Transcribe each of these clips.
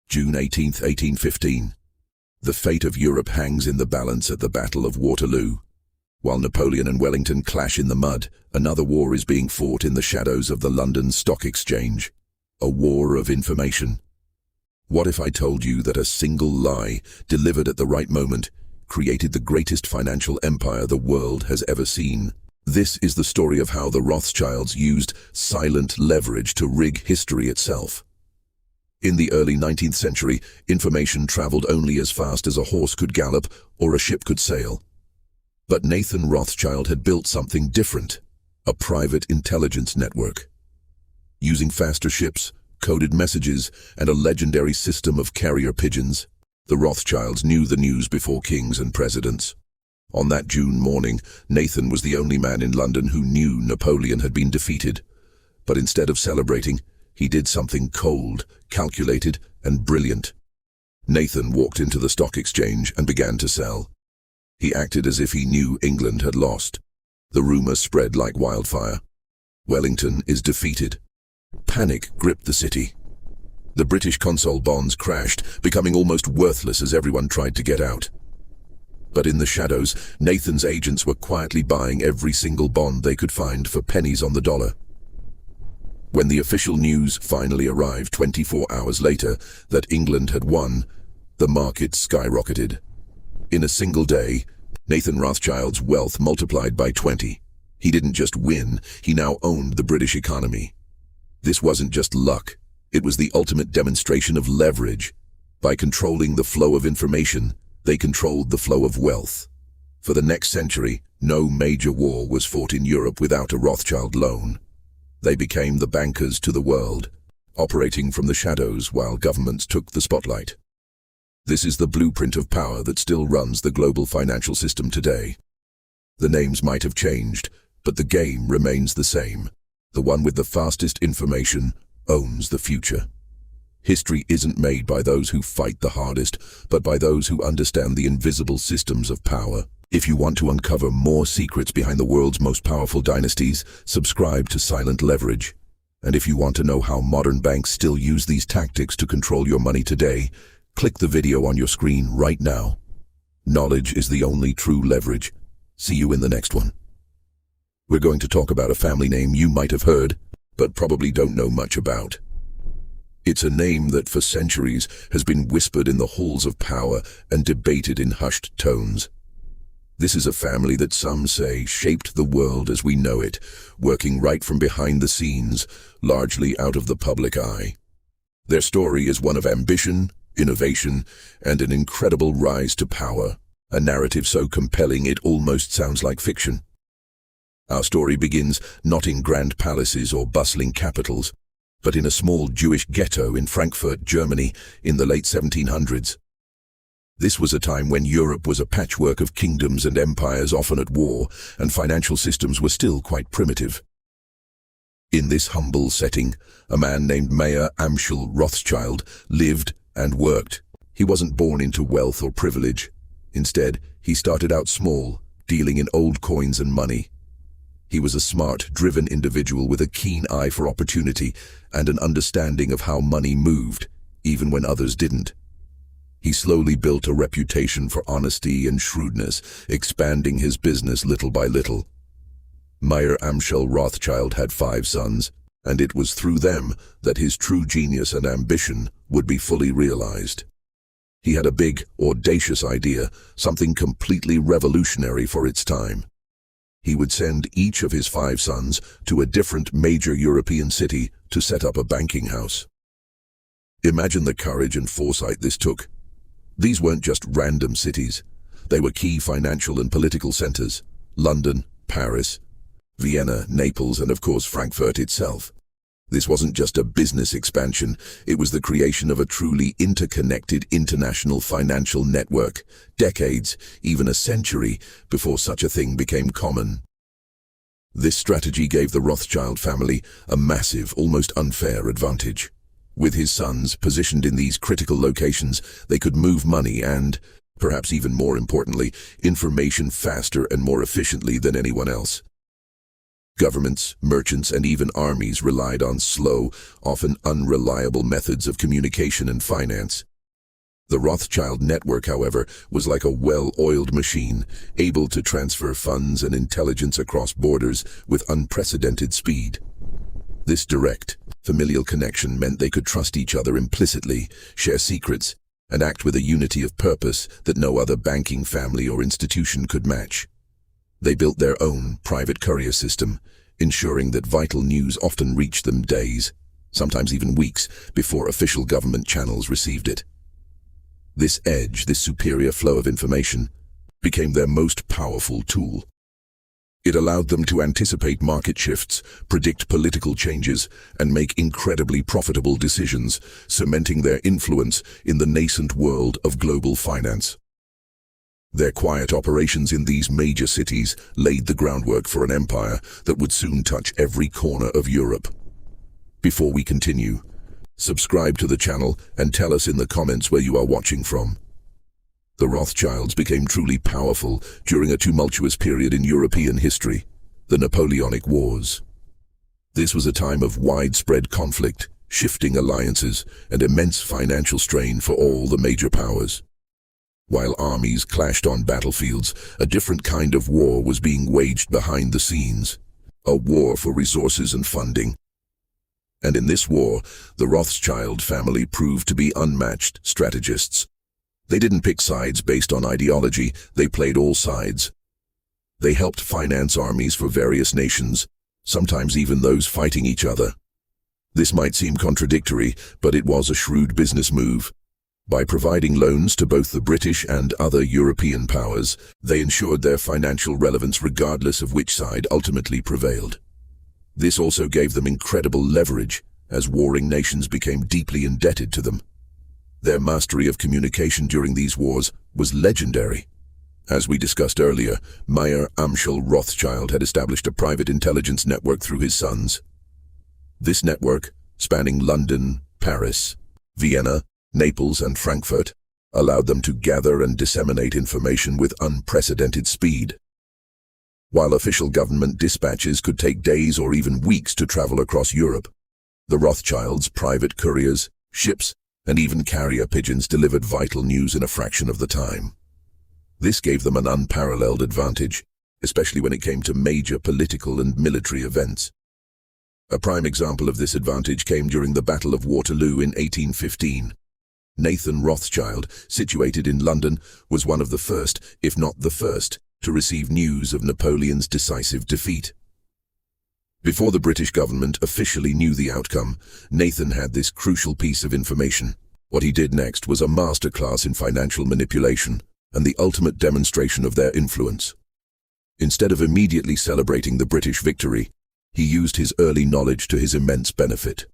June 18, 1815. The fate of Europe hangs in the balance at the Battle of Waterloo. While Napoleon and Wellington clash in the mud, another war is being fought in the shadows of the London Stock Exchange. A war of information. What if I told you that a single lie, delivered at the right moment, created the greatest financial empire the world has ever seen? This is the story of how the Rothschilds used silent leverage to rig history itself. In the early 19th century, information traveled only as fast as a horse could gallop or a ship could sail. But Nathan Rothschild had built something different, a private intelligence network. Using faster ships, coded messages, and a legendary system of carrier pigeons, the Rothschilds knew the news before kings and presidents. On that June morning, Nathan was the only man in London who knew Napoleon had been defeated. But instead of celebrating, he did something cold, calculated, and brilliant. Nathan walked into the stock exchange and began to sell. He acted as if he knew England had lost. The rumor spread like wildfire. Wellington is defeated. Panic gripped the city. The British Consul bonds crashed, becoming almost worthless as everyone tried to get out. But in the shadows, Nathan's agents were quietly buying every single bond they could find for pennies on the dollar. When the official news finally arrived 24 hours later that England had won, the market skyrocketed. In a single day, Nathan Rothschild's wealth multiplied by 20. He didn't just win, he now owned the British economy. This wasn't just luck, it was the ultimate demonstration of leverage. By controlling the flow of information, they controlled the flow of wealth. For the next century, no major war was fought in Europe without a Rothschild loan. They became the bankers to the world, operating from the shadows while governments took the spotlight. This is the blueprint of power that still runs the global financial system today. The names might have changed, but the game remains the same. The one with the fastest information owns the future. History isn't made by those who fight the hardest, but by those who understand the invisible systems of power. If you want to uncover more secrets behind the world's most powerful dynasties, subscribe to Silent Leverage. And if you want to know how modern banks still use these tactics to control your money today, click the video on your screen right now. Knowledge is the only true leverage. See you in the next one. We're going to talk about a family name you might have heard, but probably don't know much about. It's a name that for centuries has been whispered in the halls of power and debated in hushed tones. This is a family that some say shaped the world as we know it, working right from behind the scenes, largely out of the public eye. Their story is one of ambition, innovation, and an incredible rise to power, a narrative so compelling it almost sounds like fiction. Our story begins not in grand palaces or bustling capitals, but in a small Jewish ghetto in Frankfurt, Germany, in the late 1700s. This was a time when Europe was a patchwork of kingdoms and empires often at war, and financial systems were still quite primitive. In this humble setting, a man named Mayer Amschel Rothschild lived and worked. He wasn't born into wealth or privilege. Instead, he started out small, dealing in old coins and money. He was a smart, driven individual with a keen eye for opportunity and an understanding of how money moved, even when others didn't. He slowly built a reputation for honesty and shrewdness, expanding his business little by little. Mayer Amschel Rothschild had 5 sons, and it was through them that his true genius and ambition would be fully realized. He had a big, audacious idea, something completely revolutionary for its time. He would send each of his 5 sons to a different major European city to set up a banking house. Imagine the courage and foresight this took. These weren't just random cities. They were key financial and political centers: London, Paris, Vienna, Naples, and of course Frankfurt itself. This wasn't just a business expansion, it was the creation of a truly interconnected international financial network, decades, even a century, before such a thing became common. This strategy gave the Rothschild family a massive, almost unfair advantage. With his sons positioned in these critical locations, they could move money and, perhaps even more importantly, information faster and more efficiently than anyone else. Governments, merchants, and even armies relied on slow, often unreliable methods of communication and finance. The Rothschild network, however, was like a well-oiled machine, able to transfer funds and intelligence across borders with unprecedented speed. This direct, familial connection meant they could trust each other implicitly, share secrets, and act with a unity of purpose that no other banking family or institution could match. They built their own private courier system, ensuring that vital news often reached them days, sometimes even weeks, before official government channels received it. This edge, this superior flow of information, became their most powerful tool. It allowed them to anticipate market shifts, predict political changes, and make incredibly profitable decisions, cementing their influence in the nascent world of global finance. Their quiet operations in these major cities laid the groundwork for an empire that would soon touch every corner of Europe. Before we continue, subscribe to the channel and tell us in the comments where you are watching from. The Rothschilds became truly powerful during a tumultuous period in European history, the Napoleonic Wars. This was a time of widespread conflict, shifting alliances, and immense financial strain for all the major powers. While armies clashed on battlefields, a different kind of war was being waged behind the scenes, a war for resources and funding. And in this war, the Rothschild family proved to be unmatched strategists. They didn't pick sides based on ideology, they played all sides. They helped finance armies for various nations, sometimes even those fighting each other. This might seem contradictory, but it was a shrewd business move. By providing loans to both the British and other European powers, they ensured their financial relevance regardless of which side ultimately prevailed. This also gave them incredible leverage, as warring nations became deeply indebted to them. Their mastery of communication during these wars was legendary. As we discussed earlier, Mayer Amschel Rothschild had established a private intelligence network through his sons. This network, spanning London, Paris, Vienna, Naples, and Frankfurt, allowed them to gather and disseminate information with unprecedented speed. While official government dispatches could take days or even weeks to travel across Europe, the Rothschilds' private couriers, ships, and even carrier pigeons delivered vital news in a fraction of the time. This gave them an unparalleled advantage, especially when it came to major political and military events. A prime example of this advantage came during the Battle of Waterloo in 1815. Nathan Rothschild, situated in London, was one of the first, if not the first, to receive news of Napoleon's decisive defeat. Before the British government officially knew the outcome, Nathan had this crucial piece of information. What he did next was a masterclass in financial manipulation and the ultimate demonstration of their influence. Instead of immediately celebrating the British victory, he used his early knowledge to his immense benefit.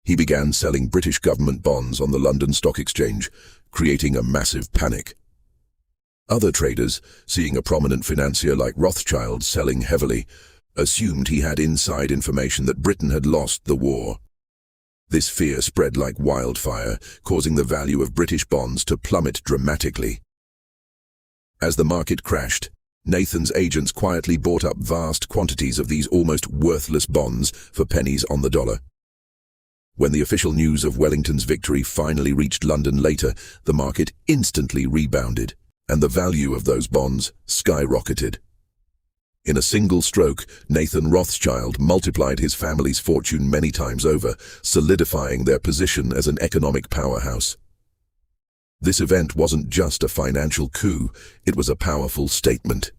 He began selling British government bonds on the London Stock Exchange, creating a massive panic. Other traders, seeing a prominent financier like Rothschild selling heavily, assumed he had inside information that Britain had lost the war. This fear spread like wildfire, causing the value of British bonds to plummet dramatically. As the market crashed, Nathan's agents quietly bought up vast quantities of these almost worthless bonds for pennies on the dollar. When the official news of Wellington's victory finally reached London later, the market instantly rebounded, and the value of those bonds skyrocketed. In a single stroke, Nathan Rothschild multiplied his family's fortune many times over, solidifying their position as an economic powerhouse. This event wasn't just a financial coup, it was a powerful statement.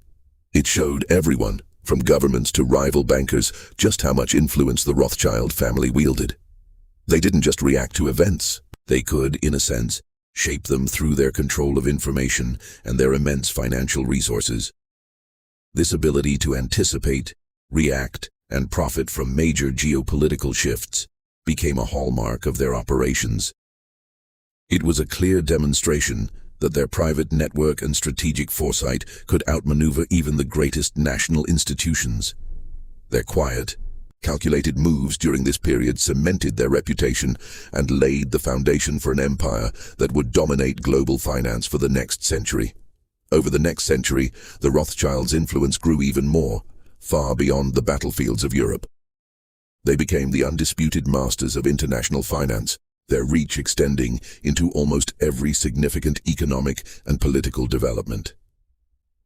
It showed everyone, from governments to rival bankers, just how much influence the Rothschild family wielded. They didn't just react to events, they could, in a sense, shape them through their control of information and their immense financial resources. This ability to anticipate, react, and profit from major geopolitical shifts became a hallmark of their operations. It was a clear demonstration that their private network and strategic foresight could outmaneuver even the greatest national institutions. Their quiet, calculated moves during this period cemented their reputation and laid the foundation for an empire that would dominate global finance for the next century. Over the next century, the Rothschilds' influence grew even more, far beyond the battlefields of Europe. They became the undisputed masters of international finance, their reach extending into almost every significant economic and political development.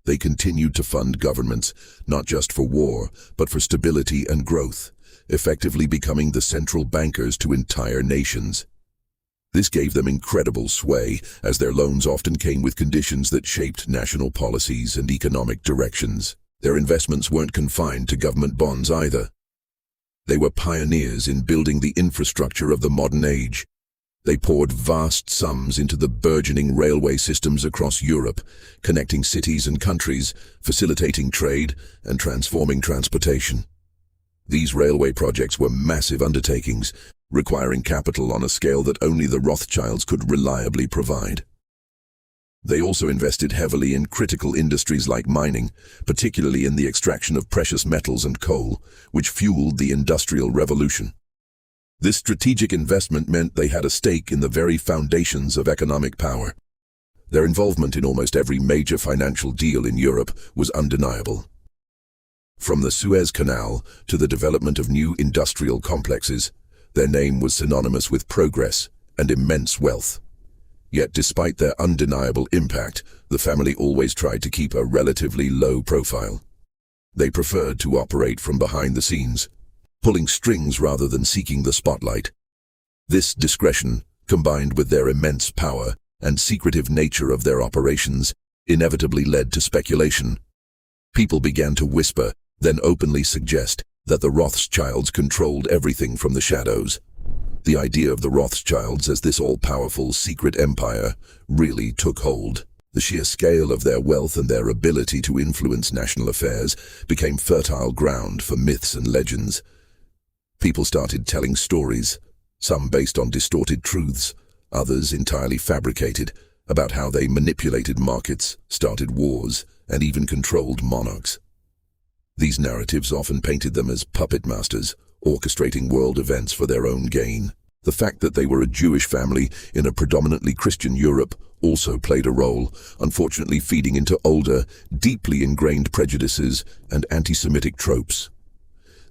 They continued to fund governments, not just for war, but for stability and growth, effectively becoming the central bankers to entire nations. This gave them incredible sway, as their loans often came with conditions that shaped national policies and economic directions. Their investments weren't confined to government bonds either. They were pioneers in building the infrastructure of the modern age. They poured vast sums into the burgeoning railway systems across Europe, connecting cities and countries, facilitating trade, and transforming transportation. These railway projects were massive undertakings, requiring capital on a scale that only the Rothschilds could reliably provide. They also invested heavily in critical industries like mining, particularly in the extraction of precious metals and coal, which fueled the Industrial Revolution. This strategic investment meant they had a stake in the very foundations of economic power. Their involvement in almost every major financial deal in Europe was undeniable. From the Suez Canal to the development of new industrial complexes, their name was synonymous with progress and immense wealth. Yet despite their undeniable impact, the family always tried to keep a relatively low profile. They preferred to operate from behind the scenes, pulling strings rather than seeking the spotlight. This discretion, combined with their immense power and secretive nature of their operations, inevitably led to speculation. People began to whisper, then openly suggest, that the Rothschilds controlled everything from the shadows. The idea of the Rothschilds as this all-powerful secret empire really took hold. The sheer scale of their wealth and their ability to influence national affairs became fertile ground for myths and legends. People started telling stories, some based on distorted truths, others entirely fabricated, about how they manipulated markets, started wars, and even controlled monarchs. These narratives often painted them as puppet masters, orchestrating world events for their own gain. The fact that they were a Jewish family in a predominantly Christian Europe also played a role, unfortunately feeding into older, deeply ingrained prejudices and anti-Semitic tropes.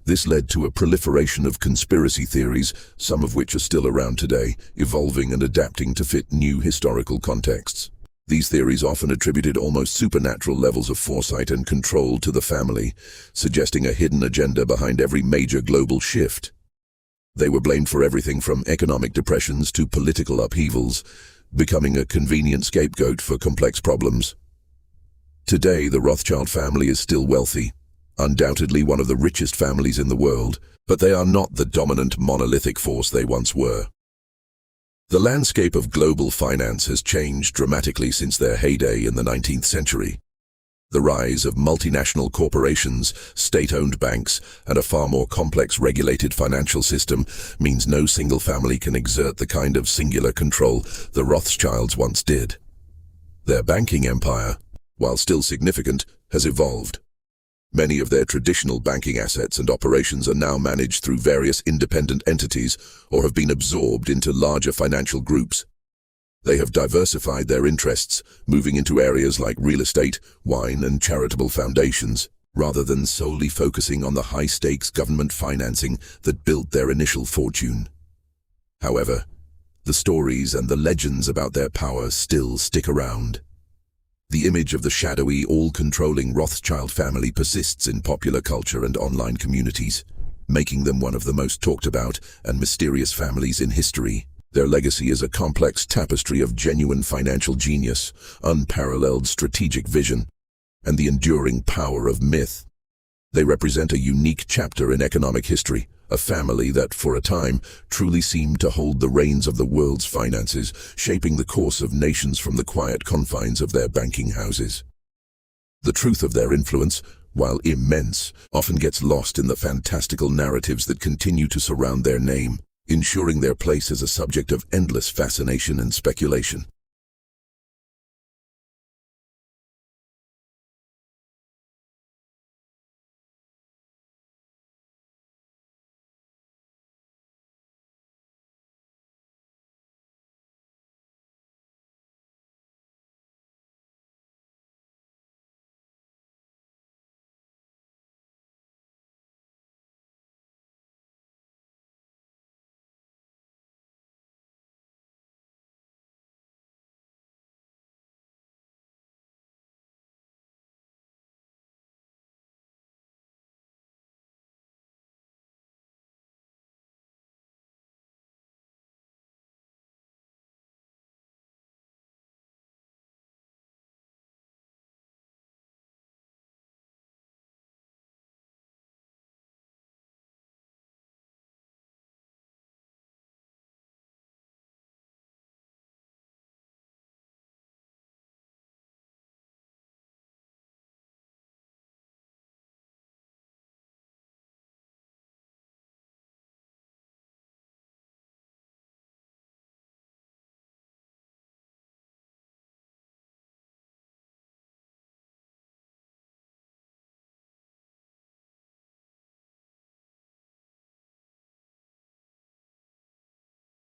This led to a proliferation of conspiracy theories, some of which are still around today, evolving and adapting to fit new historical contexts. These theories often attributed almost supernatural levels of foresight and control to the family, suggesting a hidden agenda behind every major global shift. They were blamed for everything from economic depressions to political upheavals, becoming a convenient scapegoat for complex problems. Today, the Rothschild family is still wealthy, undoubtedly one of the richest families in the world, but they are not the dominant monolithic force they once were. The landscape of global finance has changed dramatically since their heyday in the 19th century. The rise of multinational corporations, state-owned banks, and a far more complex regulated financial system means no single family can exert the kind of singular control the Rothschilds once did. Their banking empire, while still significant, has evolved. Many of their traditional banking assets and operations are now managed through various independent entities or have been absorbed into larger financial groups. They have diversified their interests, moving into areas like real estate, wine, and charitable foundations, rather than solely focusing on the high-stakes government financing that built their initial fortune. However, the stories and the legends about their power still stick around. The image of the shadowy, all-controlling Rothschild family persists in popular culture and online communities, making them one of the most talked about and mysterious families in history. Their legacy is a complex tapestry of genuine financial genius, unparalleled strategic vision, and the enduring power of myth. They represent a unique chapter in economic history, a family that, for a time, truly seemed to hold the reins of the world's finances, shaping the course of nations from the quiet confines of their banking houses. The truth of their influence, while immense, often gets lost in the fantastical narratives that continue to surround their name, ensuring their place as a subject of endless fascination and speculation.